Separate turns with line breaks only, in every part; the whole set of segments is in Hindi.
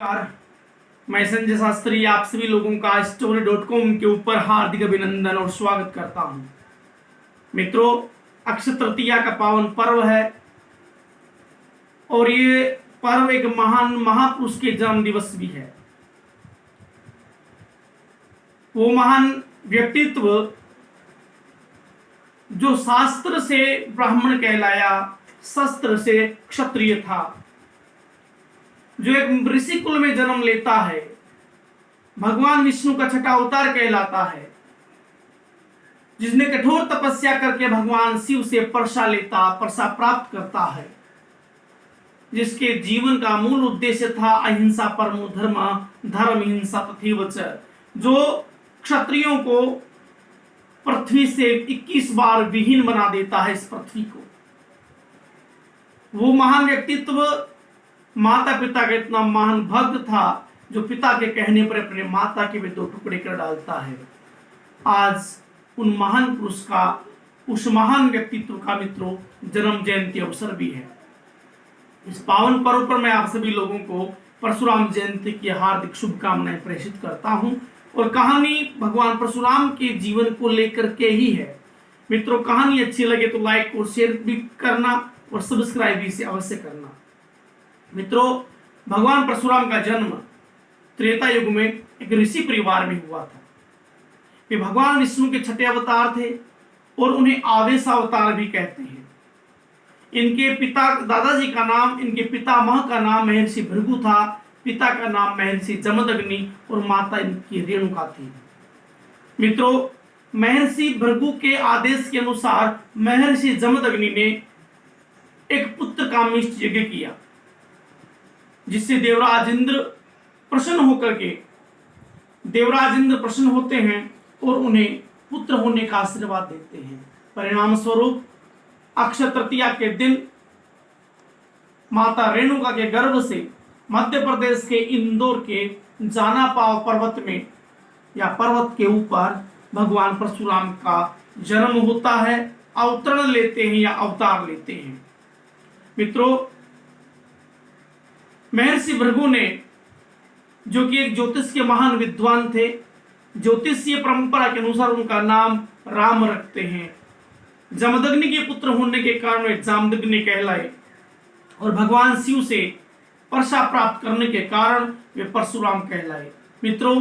नमस्कार, मैं संजय शास्त्री आप सभी लोगों का story.com के ऊपर हार्दिक अभिनंदन और स्वागत करता हूं। मित्रों, अक्षय तृतीया का पावन पर्व है और ये पर्व एक महान महापुरुष के जन्म दिवस भी है। वो महान व्यक्तित्व जो शास्त्र से ब्राह्मण कहलाया, शस्त्र से क्षत्रिय था, जो एक ऋषि कुल में जन्म लेता है, भगवान विष्णु का छठा अवतार कहलाता है, जिसने कठोर तपस्या करके भगवान शिव से परसा प्राप्त करता है, जिसके जीवन का मूल उद्देश्य था अहिंसा परमो धर्म, धर्म हिंसा तथैव च, जो क्षत्रियों को पृथ्वी से 21 बार विहीन बना देता है इस पृथ्वी को। वो महान व्यक्तित्व माता पिता का इतना महान भक्त था जो पिता के कहने पर अपने माता के भी 2 टुकड़े कर डालता है। आज उन महान पुरुष का, उस महान व्यक्तित्व का मित्रों जन्म जयंती अवसर भी है। इस पावन पर्व पर मैं आप सभी लोगों को परशुराम जयंती की हार्दिक शुभकामनाएं प्रेषित करता हूं और कहानी भगवान परशुराम के जीवन को लेकर के ही है। मित्रों, कहानी अच्छी लगे तो लाइक और शेयर भी करना और सब्सक्राइब भी अवश्य करना। मित्रों, भगवान परशुराम का जन्म त्रेता युग में एक ऋषि परिवार में हुआ था। वे भगवान विष्णु के छठे अवतार थे और उन्हें आवेशावतार भी कहते हैं। इनके पिता दादाजी का नाम, इनके पितामह का नाम महर्षि भृगु था, पिता का नाम महर्षि जमदग्नि और माता इनकी रेणुका थी। मित्रों, महर्षि भृगु के आदेश के अनुसार महर्षि जमदग्नि ने एक पुत्र का मिष्ट यज्ञ किया, जिससे देवराज इंद्र प्रसन्न होते हैं और उन्हें पुत्र होने का आशीर्वाद देते हैं। परिणाम स्वरूप अक्षय तृतीया के दिन माता रेणुका के गर्भ से मध्य प्रदेश के इंदौर के जानापाव पर्वत में या पर्वत के ऊपर भगवान परशुराम का जन्म होता है, अवतरण लेते हैं या अवतार लेते हैं। मित्रों, महर्षि भृगु ने, जो कि एक ज्योतिष के महान विद्वान थे, ज्योतिषीय परंपरा के अनुसार उनका नाम राम रखते हैं। जमदग्नि के पुत्र होने के कारण वे जामदग्नि कहलाए और भगवान शिव से परसा प्राप्त करने के कारण वे परशुराम कहलाए। मित्रों,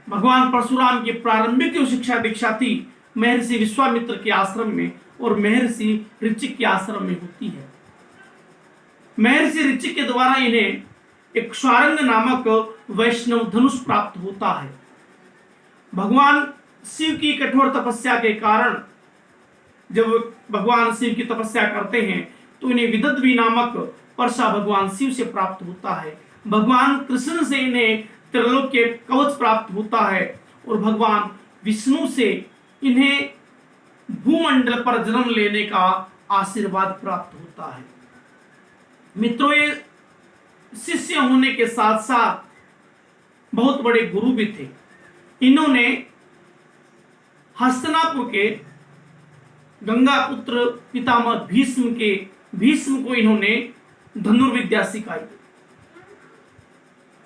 भगवान परशुराम की प्रारंभिक शिक्षा दीक्षा थी महर्षि विश्वामित्र के आश्रम में और महर्षि ऋचिक के आश्रम में होती है। महर्षि ऋचिक के द्वारा इन्हें एक स्वारंग नामक वैष्णव धनुष प्राप्त होता है। भगवान शिव की कठोर तपस्या के कारण जब भगवान शिव की तपस्या करते हैं तो इन्हें विदद्वी नामक परसा भगवान शिव से प्राप्त होता है। भगवान कृष्ण से इन्हें त्रिलोक्य कवच प्राप्त होता है और भगवान विष्णु से इन्हें भूमंडल पर जन्म लेने का आशीर्वाद प्राप्त होता है। मित्रों, ये शिष्य होने के साथ साथ बहुत बड़े गुरु भी थे। इन्होंने हस्तिनापुर के गंगा पुत्र पितामह भीष्म को इन्होंने धनुर्विद्या सिखाई।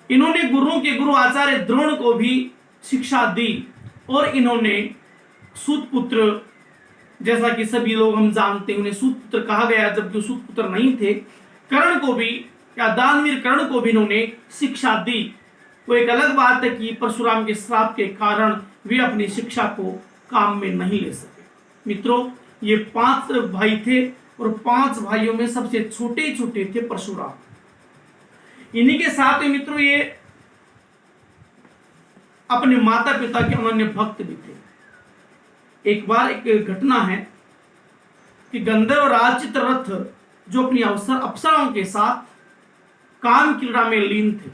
इन्होंने गुरुओं के गुरु आचार्य द्रोण को भी शिक्षा दी और इन्होंने सूतपुत्र, जैसा कि सभी लोग हम जानते हैं, उन्हें सूतपुत्र कहा गया जबकि सूतपुत्र नहीं थे, कर्ण को भी या दानवीर कर्ण को भी इन्होंने शिक्षा दी। वो एक अलग बात है कि परशुराम के श्राप के कारण वे अपनी शिक्षा को काम में नहीं ले सके। मित्रों, ये 5 भाई थे और 5 भाइयों में सबसे छोटे थे परशुराम। इन्हीं के साथ मित्रों ये अपने माता पिता के अनन्य भक्त भी थे। एक बार एक घटना है कि गंधर्व राज चित्ररथ, जो अपनी अप्सराओं के साथ काम क्रीड़ा में लीन थे,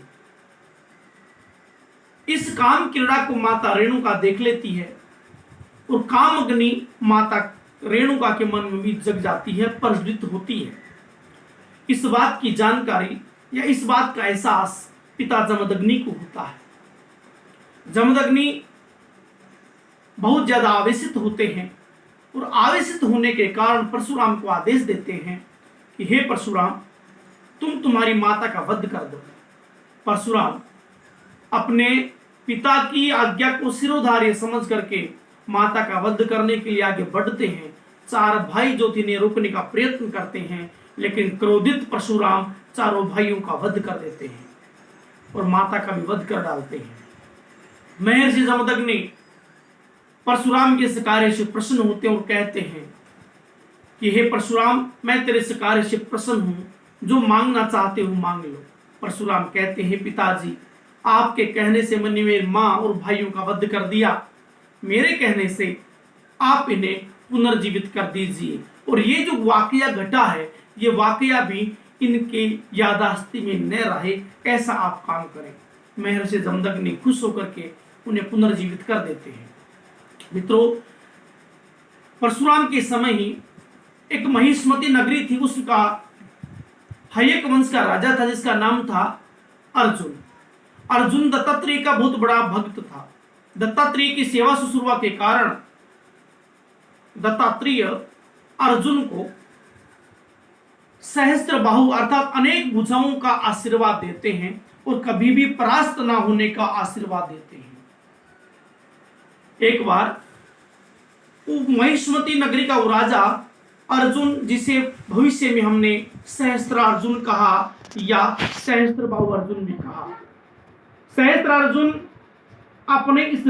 इस काम क्रीड़ा को माता रेणुका देख लेती है और कामग्नि माता रेणुका के मन में भी जग जाती है, प्रज्वलित होती है। इस बात की जानकारी या इस बात का एहसास पिता जमदग्नि को होता है। जमदग्नि बहुत ज्यादा आवेशित होते हैं और आवेशित होने के कारण परशुराम को आदेश देते हैं कि हे परशुराम, तुम्हारी माता का वध कर दो। परशुराम अपने पिता की आज्ञा को सिरोधार्य समझ करके माता का वध करने के लिए आगे बढ़ते हैं। 4 भाई जो थे ने रोकने का प्रयत्न करते हैं, लेकिन क्रोधित परशुराम चारों भाइयों का वध कर देते हैं और माता का भी वध कर डालते हैं। महर्षि जमदग्नि परशुराम के इस कार्य से प्रसन्न होते हैं और कहते हैं कि हे परशुराम, मैं तेरे इस कार्य से प्रसन्न हूं, जो मांगना चाहते हो मांग लो। परशुराम कहते हैं, पिताजी, आपके कहने से मैंने मेरी माँ और भाइयों का वध कर दिया, मेरे कहने से आप इन्हें पुनर्जीवित कर दीजिए और ये जो वाकया घटा है ये वाकया भी इनके यादाश्ती में न रहे, ऐसा आप काम करें। महर्षि जमदग्नि खुश होकर के उन्हें पुनर्जीवित कर देते हैं। मित्रों, परशुराम के समय ही एक महिष्मती नगरी थी, उसका हयक वंश का राजा था जिसका नाम था अर्जुन। अर्जुन दत्तात्रेय का बहुत बड़ा भक्त था। दत्तात्रेय की सेवा शुश्रूषा के कारण दत्तात्रेय अर्जुन को सहस्त्र बाहु अर्थात अनेक भुजाओं का आशीर्वाद देते हैं और कभी भी परास्त ना होने का आशीर्वाद देते हैं। एक बार महिष्मती नगरी का वो राजा अर्जुन, जिसे भविष्य में हमने सहस्त्र अर्जुन कहा या सहस्त्र बाहु अर्जुन भी कहा, सहस्त्र अर्जुन अपने इस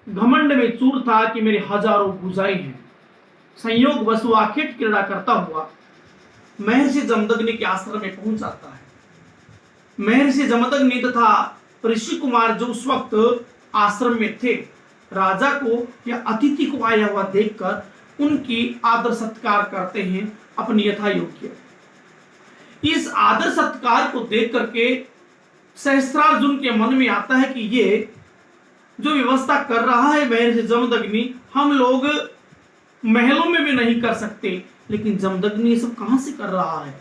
घमंड में चूर था कि मेरे हजारों भुजाएं हैं। संयोग वश वो आखेट क्रीड़ा करता हुआ महर्षि जमदग्नि के आश्रम में पहुंच जाता है। महर्षि जमदग्नि तथा ऋषि कुमार जो उस वक्त आश्रम में थे, राजा को या अतिथि को आया हुआ देखकर उनकी आदर सत्कार करते हैं अपनी यथा योग्य। इस आदर सत्कार को देख करके सहस्त्रार्जुन के मन में आता है कि ये जो व्यवस्था कर रहा है महर्षि जमदग्नि, हम लोग महलों में भी नहीं कर सकते, लेकिन जमदग्नि ये सब कहां से कर रहा है।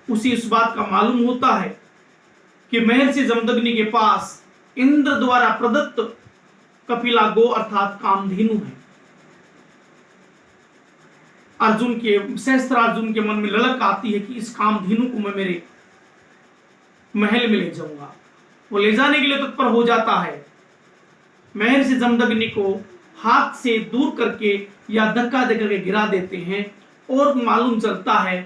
उसी इस बात का मालूम होता है कि महर्षि जमदग्नि के पास इंद्र द्वारा प्रदत्त कपिला गो अर्थात कामधेनु है। अर्जुन के सहस्त्रार्जुन के मन में ललक आती है कि इस कामधेनु को मैं मेरे महल में ले जाऊंगा। वो ले जाने के लिए तत्पर हो जाता है। महर्षि जमदग्नि को हाथ से दूर करके या धक्का देकर के गिरा देते हैं और मालूम चलता है